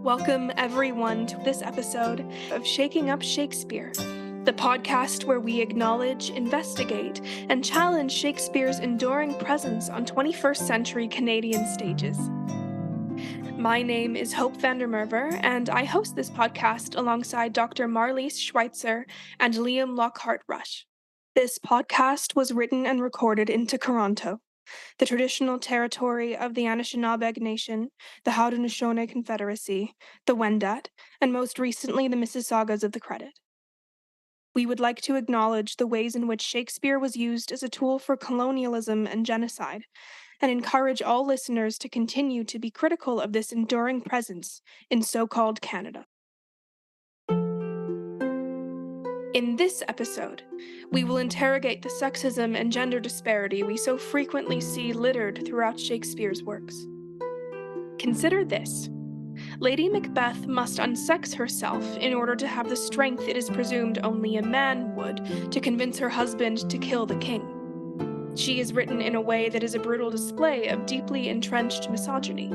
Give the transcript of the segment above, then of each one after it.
Welcome, everyone, to this episode of Shaking Up Shakespeare, the podcast where we acknowledge, investigate, and challenge Shakespeare's enduring presence on 21st century Canadian stages. My name is Hope Van Der Merwe, and I host this podcast alongside Dr. Marlis, Schwietzer and Gibson-Lockhart Rush. This podcast was written and recorded in Toronto, the traditional territory of the Anishinaabe Nation, the Haudenosaunee Confederacy, the Wendat, and most recently the Mississaugas of the Credit. We would like to acknowledge the ways in which Shakespeare was used as a tool for colonialism and genocide, and encourage all listeners to continue to be critical of this enduring presence in so-called Canada. In this episode, we will interrogate the sexism and gender disparity we so frequently see littered throughout Shakespeare's works. Consider this. Lady Macbeth must unsex herself in order to have the strength it is presumed only a man would to convince her husband to kill the king. She is written in a way that is a brutal display of deeply entrenched misogyny.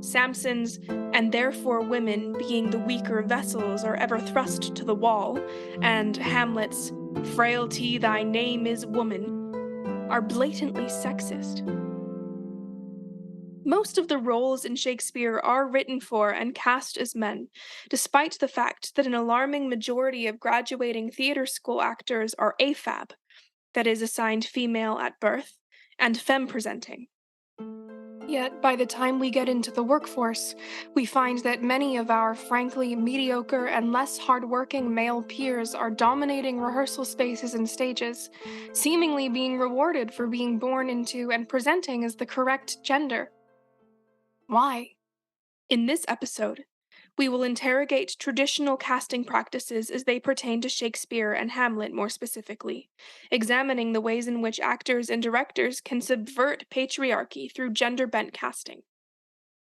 Samson's, and therefore women being the weaker vessels are ever thrust to the wall, and Hamlet's, frailty thy name is woman, are blatantly sexist. Most of the roles in Shakespeare are written for and cast as men, despite the fact that an alarming majority of graduating theater school actors are AFAB, that is assigned female at birth, and femme-presenting. Yet, by the time we get into the workforce, we find that many of our frankly mediocre and less hardworking male peers are dominating rehearsal spaces and stages, seemingly being rewarded for being born into and presenting as the correct gender. Why? In this episode, we will interrogate traditional casting practices as they pertain to Shakespeare and Hamlet more specifically, examining the ways in which actors and directors can subvert patriarchy through gender-bent casting.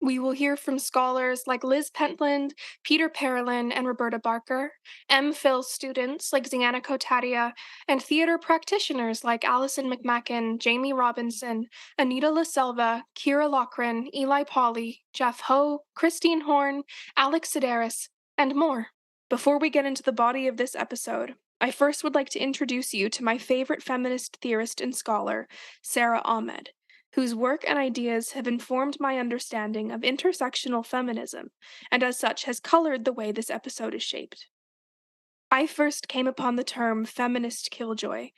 We will hear from scholars like Liz Pentland, Peter Parolin, and Roberta Barker, MPhil students like Ziyana Kotadia, and theater practitioners like Allyson McMackon, Jamie Robinson, Anita Selva, Keira Loughran, Eli Pauly, Jeff Ho, Christine Horne, Alix Sidaris, and more. Before we get into the body of this episode, I first would like to introduce you to my favorite feminist theorist and scholar, Sara Ahmed, whose work and ideas have informed my understanding of intersectional feminism, and as such has colored the way this episode is shaped. I first came upon the term Feminist Killjoy,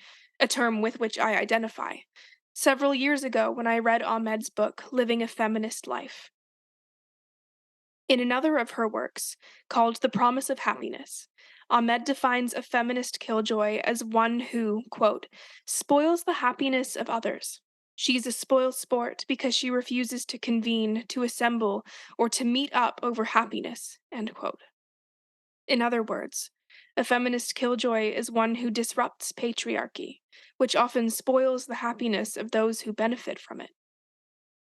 a term with which I identify, several years ago when I read Ahmed's book, Living a Feminist Life. In another of her works, called The Promise of Happiness, Ahmed defines a feminist killjoy as one who, quote, spoils the happiness of others. She's a spoil sport because she refuses to convene, to assemble, or to meet up over happiness, end quote. In other words, a feminist killjoy is one who disrupts patriarchy, which often spoils the happiness of those who benefit from it.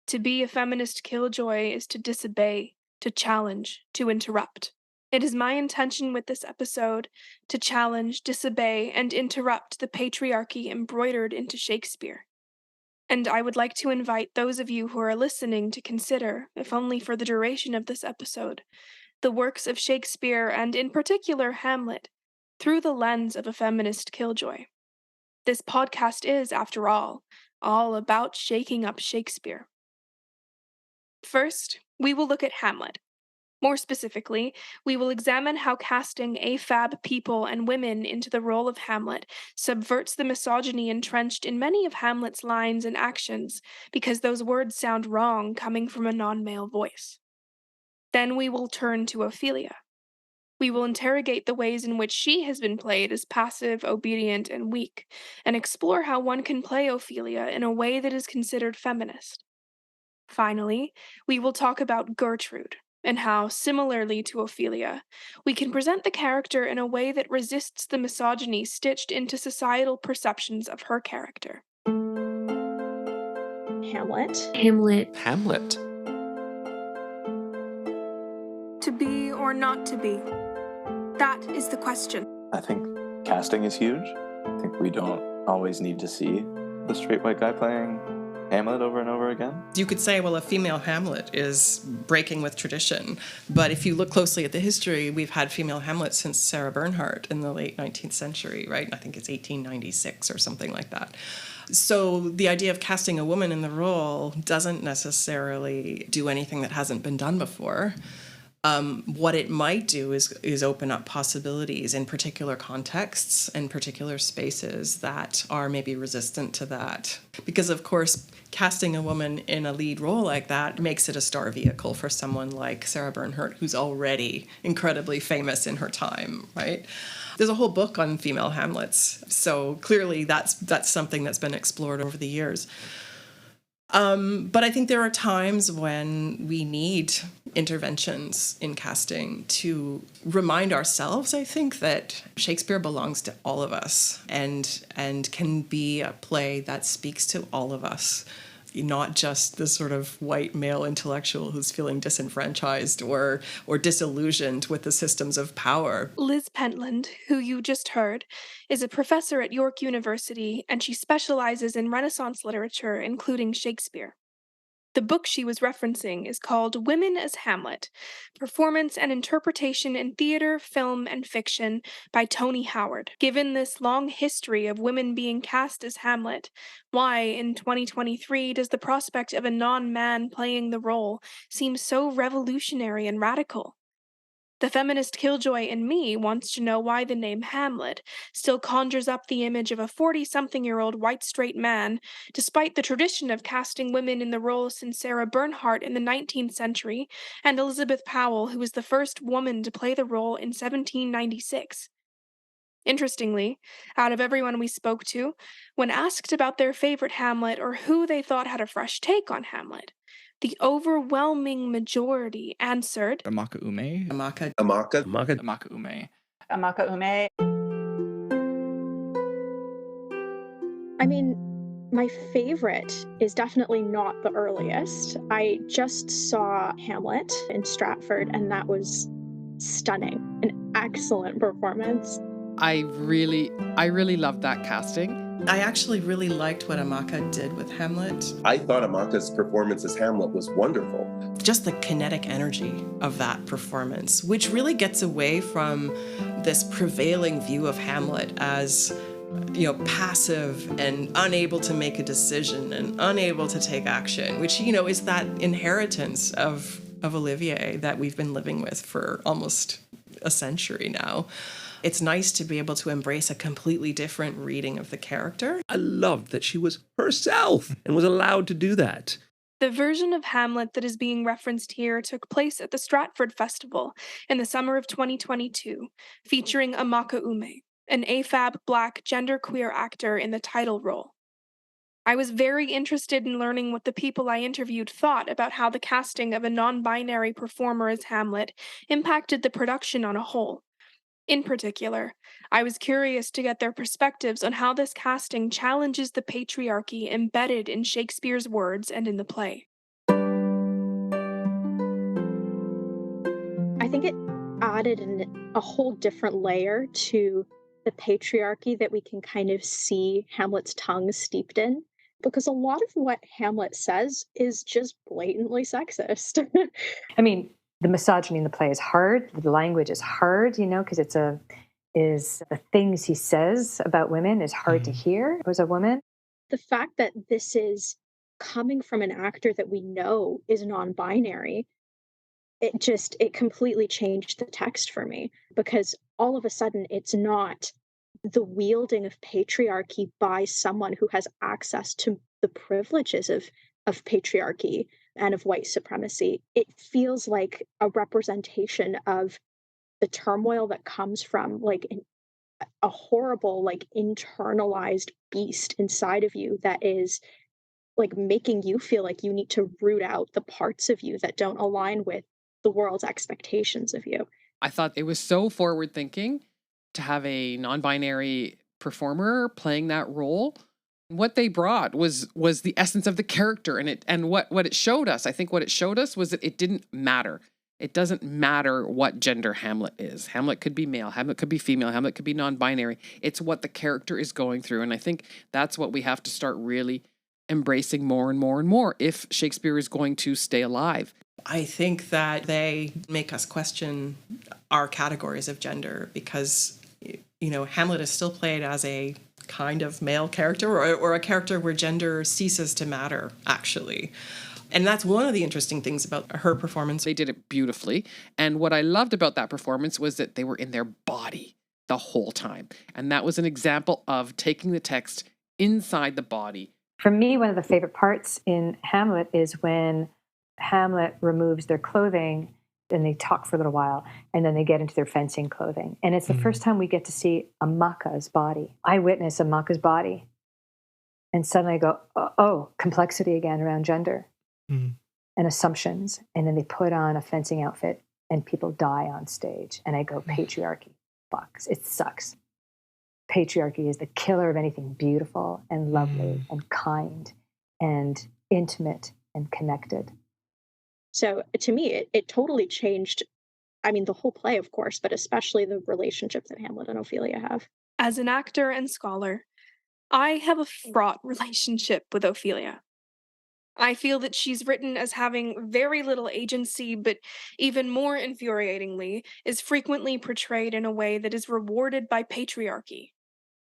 To be a feminist killjoy is to disobey, to challenge, to interrupt. It is my intention with this episode to challenge, disobey, and interrupt the patriarchy embroidered into Shakespeare. And I would like to invite those of you who are listening to consider, if only for the duration of this episode, the works of Shakespeare and in particular Hamlet, through the lens of a feminist killjoy. This podcast is, after all about shaking up Shakespeare. First, we will look at Hamlet. More specifically, we will examine how casting AFAB people and women into the role of Hamlet subverts the misogyny entrenched in many of Hamlet's lines and actions because those words sound wrong coming from a non-male voice. Then we will turn to Ophelia. We will interrogate the ways in which she has been played as passive, obedient, and weak, and explore how one can play Ophelia in a way that is considered feminist. Finally, we will talk about Gertrude, and how, similarly to Ophelia, we can present the character in a way that resists the misogyny stitched into societal perceptions of her character. Hamlet. To be or not to be? That is the question. I think casting is huge. I think we don't always need to see the straight white guy playing Hamlet over and over again? You could say, well, a female Hamlet is breaking with tradition. But if you look closely at the history, we've had female Hamlet since Sara Bernhardt in the late 19th century, right? I think it's 1896 or something like that. So the idea of casting a woman in the role doesn't necessarily do anything that hasn't been done before. What it might do is open up possibilities in particular contexts and particular spaces that are maybe resistant to that. Because, of course, casting a woman in a lead role like that makes it a star vehicle for someone like Sara Bernhardt, who's already incredibly famous in her time, right? There's a whole book on female Hamlets. So clearly that's something that's been explored over the years. But I think there are times when we need interventions in casting to remind ourselves, I think, that Shakespeare belongs to all of us and can be a play that speaks to all of us, not just the sort of white male intellectual who's feeling disenfranchised or disillusioned with the systems of power. Liz Pentland, who you just heard, is a professor at York University, and she specializes in Renaissance literature, including Shakespeare. The book she was referencing is called Women as Hamlet: Performance and Interpretation in Theater, Film, and Fiction by Tony Howard. Given this long history of women being cast as Hamlet, why, in 2023, does the prospect of a non-man playing the role seem so revolutionary and radical? The feminist killjoy in me wants to know why the name Hamlet still conjures up the image of a 40-something-year-old white straight man, despite the tradition of casting women in the role since Sara Bernhardt in the 19th century and Elizabeth Powell, who was the first woman to play the role in 1796. Interestingly, out of everyone we spoke to, when asked about their favorite Hamlet or who they thought had a fresh take on Hamlet, the overwhelming majority answered Amaka Ume. Amaka. Amaka. Amaka Ume. Amaka Ume. I mean, my favorite is definitely not the earliest. I just saw Hamlet in Stratford, and that was stunning. An excellent performance. I really loved that casting. I actually really liked what Amaka did with Hamlet. I thought Amaka's performance as Hamlet was wonderful. Just the kinetic energy of that performance, which really gets away from this prevailing view of Hamlet as, passive and unable to make a decision and unable to take action, which, is that inheritance of Olivier that we've been living with for almost a century now. It's nice to be able to embrace a completely different reading of the character. I loved that she was herself and was allowed to do that. The version of Hamlet that is being referenced here took place at the Stratford Festival in the summer of 2022, featuring Amaka Ume, an AFAB Black genderqueer actor in the title role. I was very interested in learning what the people I interviewed thought about how the casting of a non-binary performer as Hamlet impacted the production on a whole. In particular, I was curious to get their perspectives on how this casting challenges the patriarchy embedded in Shakespeare's words and in the play. I think it added a whole different layer to the patriarchy that we can kind of see Hamlet's tongue steeped in, because a lot of what Hamlet says is just blatantly sexist. I mean, the misogyny in the play is hard. The language is hard, because the things he says about women is hard to hear as a woman. The fact that this is coming from an actor that we know is non-binary, it completely changed the text for me, because all of a sudden it's not the wielding of patriarchy by someone who has access to the privileges of patriarchy and of white supremacy. It feels like a representation of the turmoil that comes from a horrible, internalized beast inside of you that is making you feel like you need to root out the parts of you that don't align with the world's expectations of you. I thought it was so forward thinking to have a non-binary performer playing that role. What they brought was the essence of the character, and what it showed us. I think what it showed us was that it didn't matter. It doesn't matter what gender Hamlet is. Hamlet could be male, Hamlet could be female, Hamlet could be non-binary. It's what the character is going through, and I think that's what we have to start really embracing more and more and more if Shakespeare is going to stay alive. I think that they make us question our categories of gender because, Hamlet is still played as a kind of male character or a character where gender ceases to matter, actually. And that's one of the interesting things about her performance. They did it beautifully. And what I loved about that performance was that they were in their body the whole time. And that was an example of taking the text inside the body. For me, one of the favorite parts in Hamlet is when Hamlet removes their clothing and they talk for a little while and then they get into their fencing clothing. And it's the first time we get to see Amaka's body. I witness Amaka's body. And suddenly I go, oh, complexity again around gender and assumptions. And then they put on a fencing outfit and people die on stage. And I go, patriarchy, fucks. It sucks. Patriarchy is the killer of anything beautiful and lovely and kind and intimate and connected. So to me, it totally changed, the whole play, of course, but especially the relationship that Hamlet and Ophelia have. As an actor and scholar, I have a fraught relationship with Ophelia. I feel that she's written as having very little agency, but even more infuriatingly, is frequently portrayed in a way that is rewarded by patriarchy.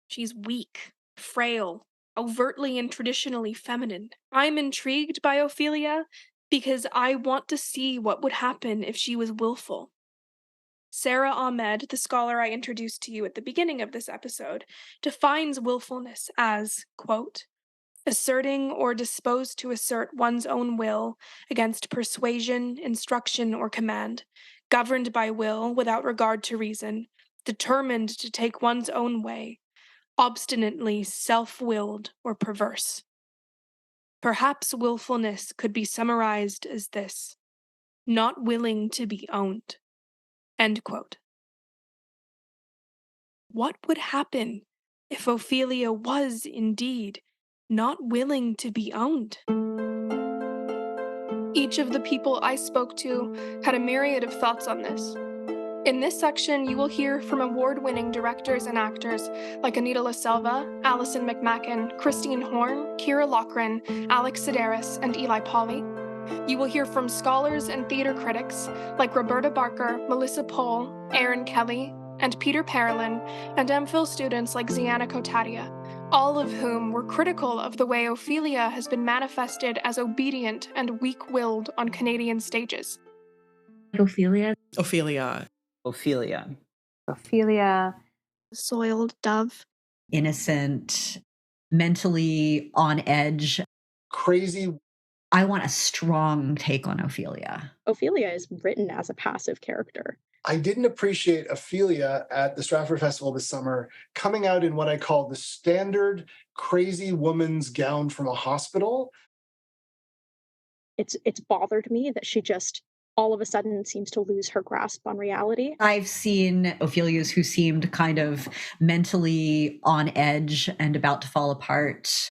She's weak, frail, overtly and traditionally feminine. I'm intrigued by Ophelia because I want to see what would happen if she was willful. Sara Ahmed, the scholar I introduced to you at the beginning of this episode, defines willfulness as, quote, asserting or disposed to assert one's own will against persuasion, instruction, or command, governed by will without regard to reason, determined to take one's own way, obstinately self-willed or perverse. Perhaps willfulness could be summarized as this: not willing to be owned. End quote. What would happen if Ophelia was indeed not willing to be owned? Each of the people I spoke to had a myriad of thoughts on this. In this section, you will hear from award-winning directors and actors like Anita Selva, Allyson McMackon, Christine Horne, Keira Loughran, Alix Sidaris, and Eli Pauly. You will hear from scholars and theater critics like Roberta Barker, Melissa Pohl, Erin Kelly, and Peter Parolin, and MPhil students like Ziyana Kotadia, all of whom were critical of the way Ophelia has been manifested as obedient and weak-willed on Canadian stages. Ophelia. Ophelia. Ophelia. Ophelia. Soiled dove. Innocent, mentally on edge. Crazy. I want a strong take on Ophelia. Ophelia is written as a passive character. I didn't appreciate Ophelia at the Stratford Festival this summer coming out in what I call the standard crazy woman's gown from a hospital. It's bothered me that she just all of a sudden seems to lose her grasp on reality. I've seen Ophelias who seemed kind of mentally on edge and about to fall apart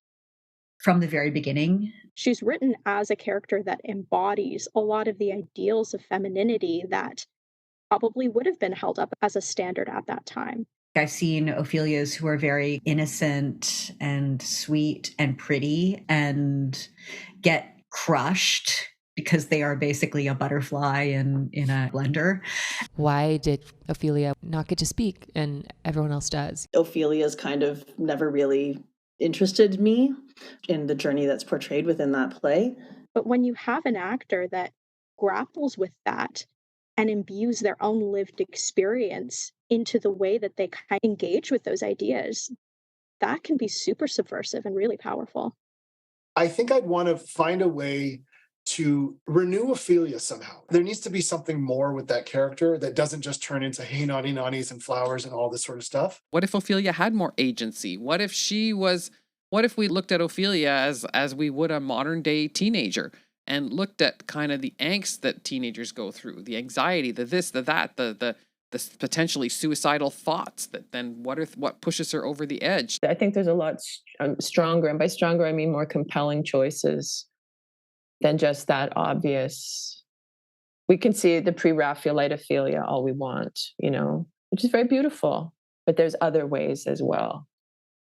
from the very beginning. She's written as a character that embodies a lot of the ideals of femininity that probably would have been held up as a standard at that time. I've seen Ophelias who are very innocent and sweet and pretty and get crushed because they are basically a butterfly in a blender. Why did Ophelia not get to speak and everyone else does? Ophelia's kind of never really interested me in the journey that's portrayed within that play. But when you have an actor that grapples with that and imbues their own lived experience into the way that they kind of engage with those ideas, that can be super subversive and really powerful. I think I'd want to find a way to renew Ophelia somehow. There needs to be something more with that character that doesn't just turn into hey naughty naughties and flowers and all this sort of stuff. What if Ophelia had more agency? What if we looked at Ophelia as we would a modern day teenager and looked at kind of the angst that teenagers go through, the anxiety, the this, the that, the potentially suicidal thoughts that then what pushes her over the edge? I think there's a lot stronger, and by stronger I mean more compelling choices than just that obvious. We can see the pre-Raphaelite Ophelia all we want, which is very beautiful, but there's other ways as well.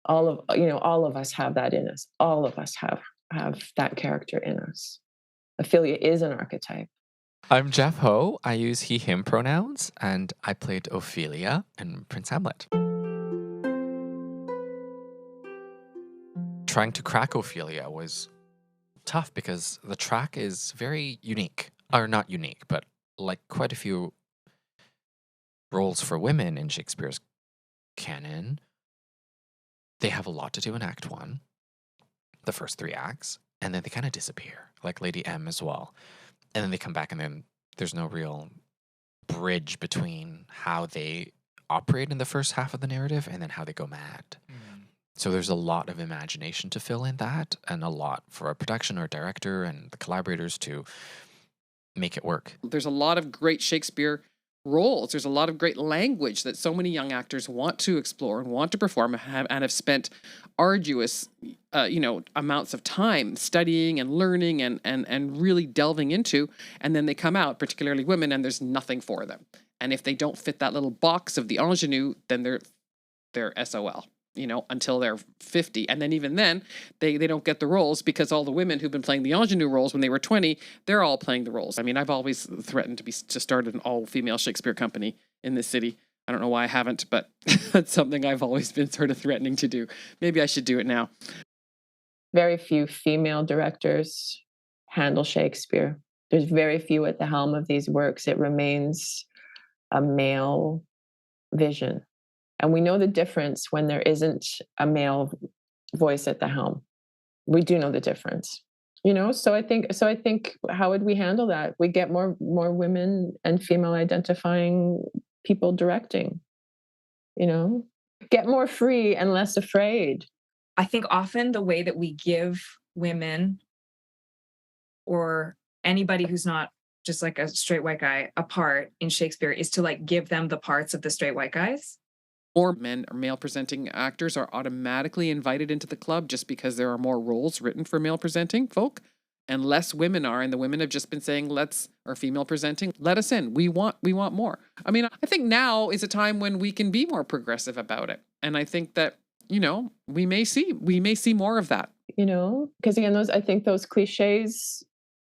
All of us have that in us. All of us have have that character in us. Ophelia is an archetype. I'm Jeff Ho. I use he, him pronouns, and I played Ophelia in Prince Hamlet. Trying to crack Ophelia was tough because the track is very unique. Or not unique, but like quite a few roles for women in Shakespeare's canon, they have a lot to do in Act 1, the first 3 acts, and then they kind of disappear, like Lady M as well. And then they come back, and then there's no real bridge between how they operate in the first half of the narrative and then how they go mad. So there's a lot of imagination to fill in that, and a lot for a production or director and the collaborators to make it work. There's a lot of great Shakespeare roles. There's a lot of great language that so many young actors want to explore and want to perform and have spent arduous, amounts of time studying and learning and really delving into. And then they come out, particularly women, and there's nothing for them. And if they don't fit that little box of the ingenue, then they're SOL. Until they're 50. And then even then, they don't get the roles because all the women who've been playing the ingenue roles when they were 20, they're all playing the roles. I mean, I've always threatened to start an all-female Shakespeare company in this city. I don't know why I haven't, but that's something I've always been sort of threatening to do. Maybe I should do it now. Very few female directors handle Shakespeare. There's very few at the helm of these works. It remains a male vision. And we know the difference when there isn't a male voice at the helm. We do know the difference, So I think, how would we handle that? We get more women and female identifying people directing. Get more free and less afraid. I think often the way that we give women or anybody who's not just like a straight white guy a part in Shakespeare is to like give them the parts of the straight white guys. More men or male presenting actors are automatically invited into the club just because there are more roles written for male presenting folk, and less women are. And the women have just been saying, or female presenting, let us in. We want more. I mean, I think now is a time when we can be more progressive about it. And I think that, we may see more of that. Because again, I think those cliches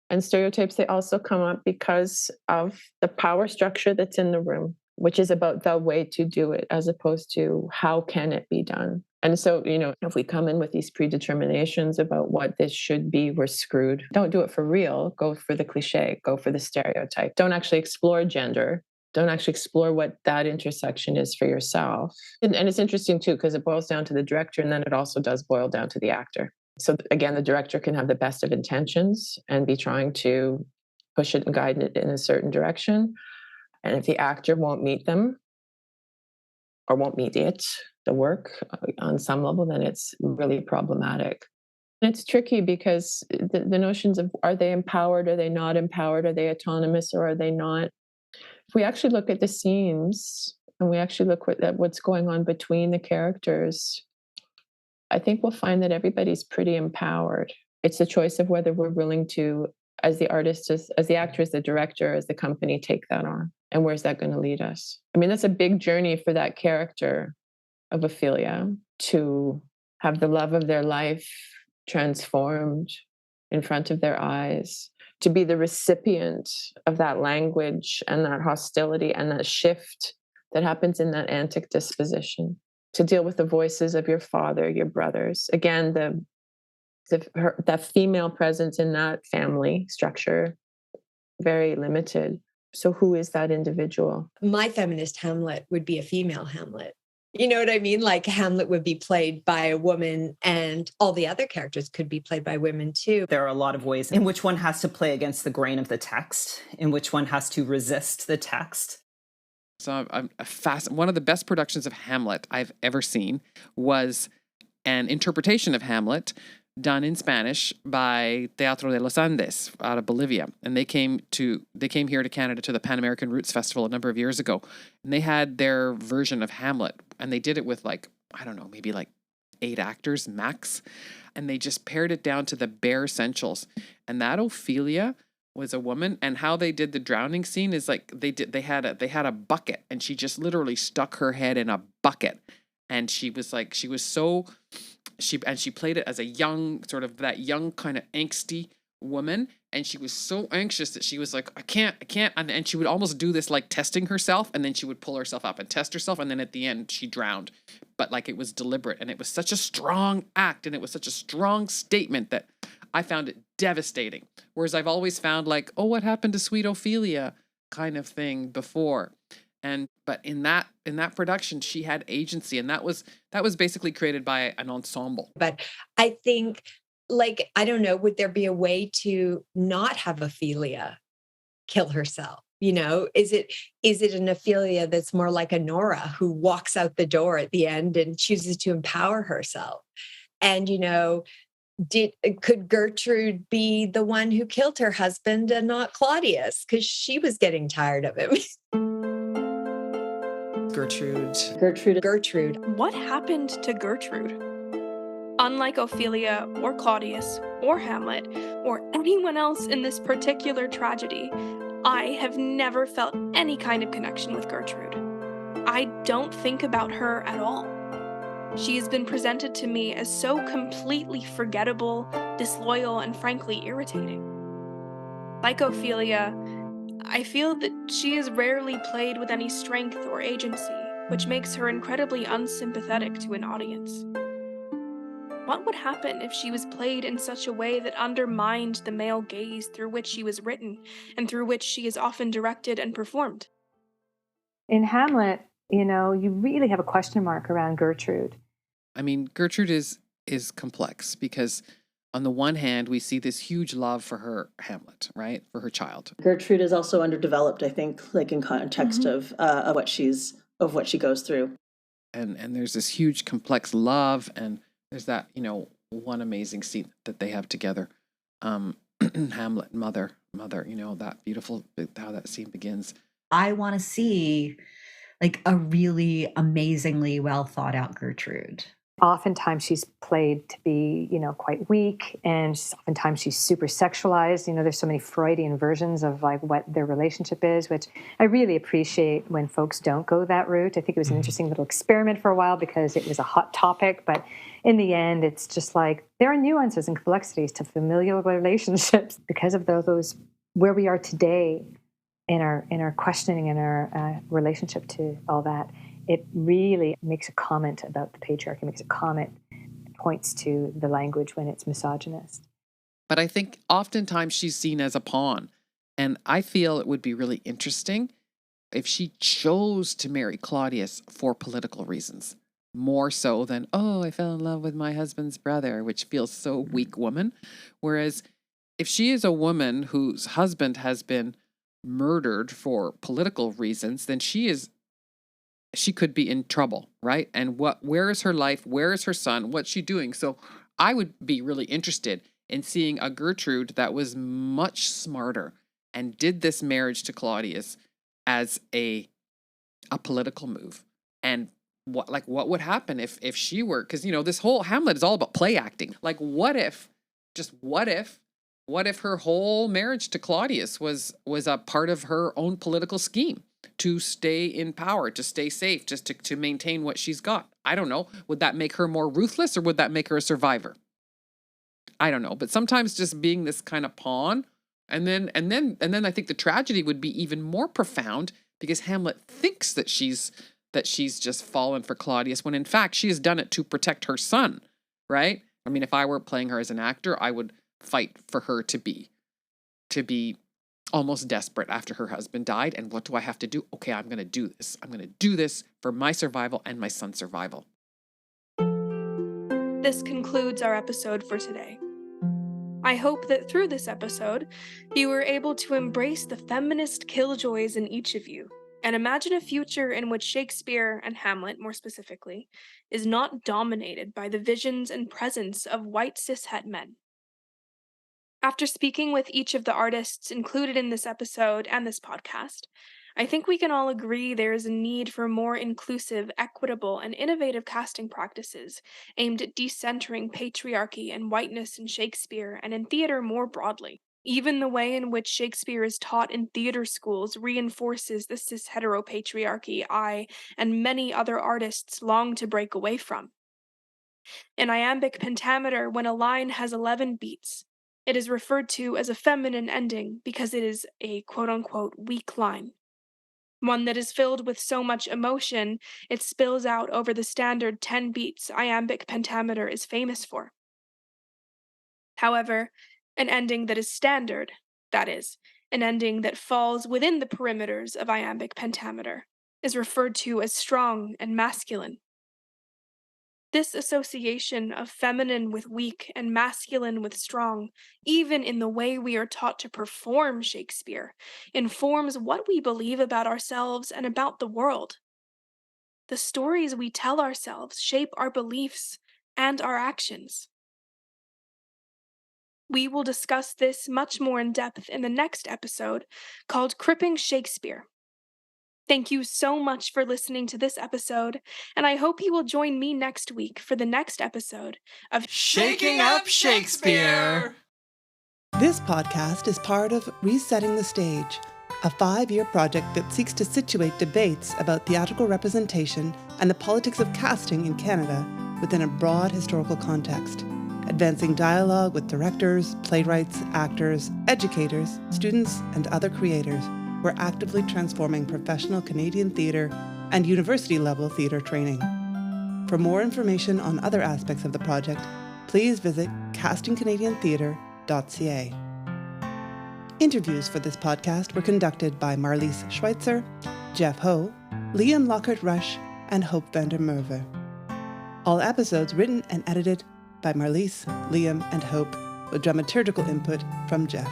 and stereotypes, they also come up because of the power structure that's in the room, which is about the way to do it as opposed to how can it be done. And so, if we come in with these predeterminations about what this should be, we're screwed. Don't do it for real. Go for the cliche. Go for the stereotype. Don't actually explore gender. Don't actually explore what that intersection is for yourself. And it's interesting, too, because it boils down to the director, and then it also does boil down to the actor. So again, the director can have the best of intentions and be trying to push it and guide it in a certain direction. And if the actor won't meet them or won't meet the work on some level, then it's really problematic. And it's tricky because the notions of, are they empowered? Are they not empowered? Are they autonomous or are they not? If we actually look at the scenes and we actually look at what's going on between the characters, I think we'll find that everybody's pretty empowered. It's the choice of whether we're willing to, as the artist, as the actor, as the director, as the company, take that on. And where's that going to lead us? I mean, that's a big journey for that character of Ophelia to have the love of their life transformed in front of their eyes, to be the recipient of that language and that hostility and that shift that happens in that antic disposition, to deal with the voices of your father, your brothers. Again, that female presence in that family structure, very limited. So who is that individual? My feminist Hamlet would be a female Hamlet. You know what I mean? Like Hamlet would be played by a woman and all the other characters could be played by women too. There are a lot of ways in which one has to play against the grain of the text, in which one has to resist the text. So one of the best productions of Hamlet I've ever seen was an interpretation of Hamlet done in Spanish by Teatro de los Andes out of Bolivia. And they came here to Canada to the Pan American Roots Festival a number of years ago. And they had their version of Hamlet. And they did it with maybe 8 actors max. And they just pared it down to the bare essentials. And that Ophelia was a woman, and how they did the drowning scene is they had a bucket, and she just literally stuck her head in a bucket. And she was so She played it as a young, sort of that young kind of angsty woman, and she was so anxious that she was like, I can't, and she would almost do this like testing herself, and then she would pull herself up and test herself, and then at the end she drowned. But like it was deliberate, and it was such a strong act, and it was such a strong statement that I found it devastating. Whereas I've always found like, oh, what happened to sweet Ophelia kind of thing before. But in that production, she had agency, and that was basically created by an ensemble. But I think, like, I don't know, would there be a way to not have Ophelia kill herself? You know, is it an Ophelia that's more like a Nora who walks out the door at the end and chooses to empower herself? And, you know, could Gertrude be the one who killed her husband and not Claudius because she was getting tired of him? Gertrude. What happened to Gertrude? Unlike Ophelia or Claudius or Hamlet or anyone else in this particular tragedy, I have never felt any kind of connection with Gertrude. I don't think about her at all. She has been presented to me as so completely forgettable, disloyal, and frankly irritating. Like Ophelia, I feel that she is rarely played with any strength or agency, which makes her incredibly unsympathetic to an audience. What would happen if she was played in such a way that undermined the male gaze through which she was written and through which she is often directed and performed? In Hamlet, you know, you really have a question mark around Gertrude. I mean, Gertrude is complex because on the one hand, we see this huge love for her Hamlet, right? For her child. Gertrude is also underdeveloped, I think, like in context of what she goes through. And there's this huge complex love, and there's that, you know, one amazing scene that they have together. Hamlet, mother, you know, that beautiful, how that scene begins. I want to see like a really amazingly well thought out Gertrude. Oftentimes she's played to be, you know, quite weak, and oftentimes she's super sexualized. You know, there's so many Freudian versions of like what their relationship is, which I really appreciate when folks don't go that route. I think it was an interesting little experiment for a while because it was a hot topic, but in the end, it's just like there are nuances and complexities to familial relationships because of those where we are today in our questioning and our relationship to all that. It really makes a comment about the patriarchy, makes a comment, points to the language when it's misogynist. But I think oftentimes she's seen as a pawn. And I feel it would be really interesting if she chose to marry Claudius for political reasons, more so than, oh, I fell in love with my husband's brother, which feels so weak woman. Whereas if she is a woman whose husband has been murdered for political reasons, then she could be in trouble, right? And where is her life? Where is her son? What's she doing? So I would be really interested in seeing a Gertrude that was much smarter and did this marriage to Claudius as a political move. And what would happen if she were, because, you know, this whole Hamlet is all about play acting. Like, what if her whole marriage to Claudius was a part of her own political scheme to stay in power, to stay safe, just to maintain what she's got? I don't know. Would that make her more ruthless, or would that make her a survivor? I don't know. But sometimes just being this kind of pawn, and then I think the tragedy would be even more profound because Hamlet thinks that she's just fallen for Claudius when in fact she has done it to protect her son, right? I mean, if I were playing her as an actor, I would fight for her to be almost desperate after her husband died. And what do I have to do? Okay, I'm going to do this. I'm going to do this for my survival and my son's survival. This concludes our episode for today. I hope that through this episode, you were able to embrace the feminist killjoys in each of you and imagine a future in which Shakespeare, and Hamlet more specifically, is not dominated by the visions and presence of white cishet men. After speaking with each of the artists included in this episode and this podcast, I think we can all agree there is a need for more inclusive, equitable, and innovative casting practices aimed at decentering patriarchy and whiteness in Shakespeare and in theater more broadly. Even the way in which Shakespeare is taught in theater schools reinforces the cis-heteropatriarchy I and many other artists long to break away from. In iambic pentameter, when a line has 11 beats, it is referred to as a feminine ending because it is a quote-unquote weak line. One that is filled with so much emotion it spills out over the standard 10 beats iambic pentameter is famous for. However, an ending that is standard, that is, an ending that falls within the perimeters of iambic pentameter, is referred to as strong and masculine. This association of feminine with weak and masculine with strong, even in the way we are taught to perform Shakespeare, informs what we believe about ourselves and about the world. The stories we tell ourselves shape our beliefs and our actions. We will discuss this much more in depth in the next episode called Cripping Shakespeare. Thank you so much for listening to this episode, and I hope you will join me next week for the next episode of Shaking Up Shakespeare. This podcast is part of Resetting the Stage, a 5-year project that seeks to situate debates about theatrical representation and the politics of casting in Canada within a broad historical context, advancing dialogue with directors, playwrights, actors, educators, students, and other creators. We're actively transforming professional Canadian theatre and university-level theatre training. For more information on other aspects of the project, please visit castingcanadiantheatre.ca. Interviews for this podcast were conducted by Marlis Schwietzer, Jeff Ho, Liam Lockhart-Rush, and Hope Van Der Merwe. All episodes written and edited by Marlis, Liam, and Hope, with dramaturgical input from Jeff.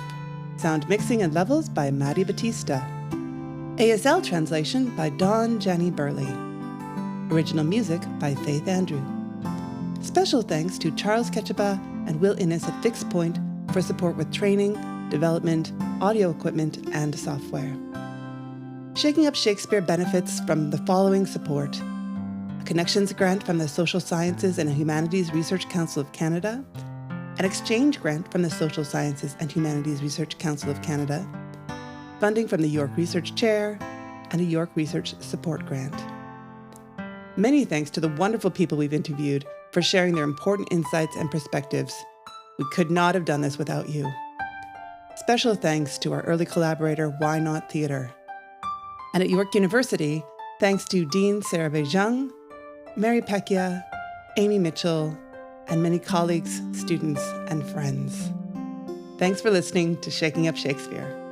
Sound mixing and levels by Maddie Batista. ASL translation by Dawn Janney Burley. Original music by Faith Andrew. Special thanks to Charles Ketchaba and Will Innes at Fixed Point for support with training, development, audio equipment, and software. Shaking Up Shakespeare benefits from the following support: a Connections grant from the Social Sciences and Humanities Research Council of Canada, an exchange grant from the Social Sciences and Humanities Research Council of Canada, funding from the York Research Chair, and a York Research Support Grant. Many thanks to the wonderful people we've interviewed for sharing their important insights and perspectives. We could not have done this without you. Special thanks to our early collaborator, Why Not Theatre. And at York University, thanks to Dean Sarah Beijing, Mary Pecchia, Amy Mitchell, and many colleagues, students, and friends. Thanks for listening to Shaking Up Shakespeare.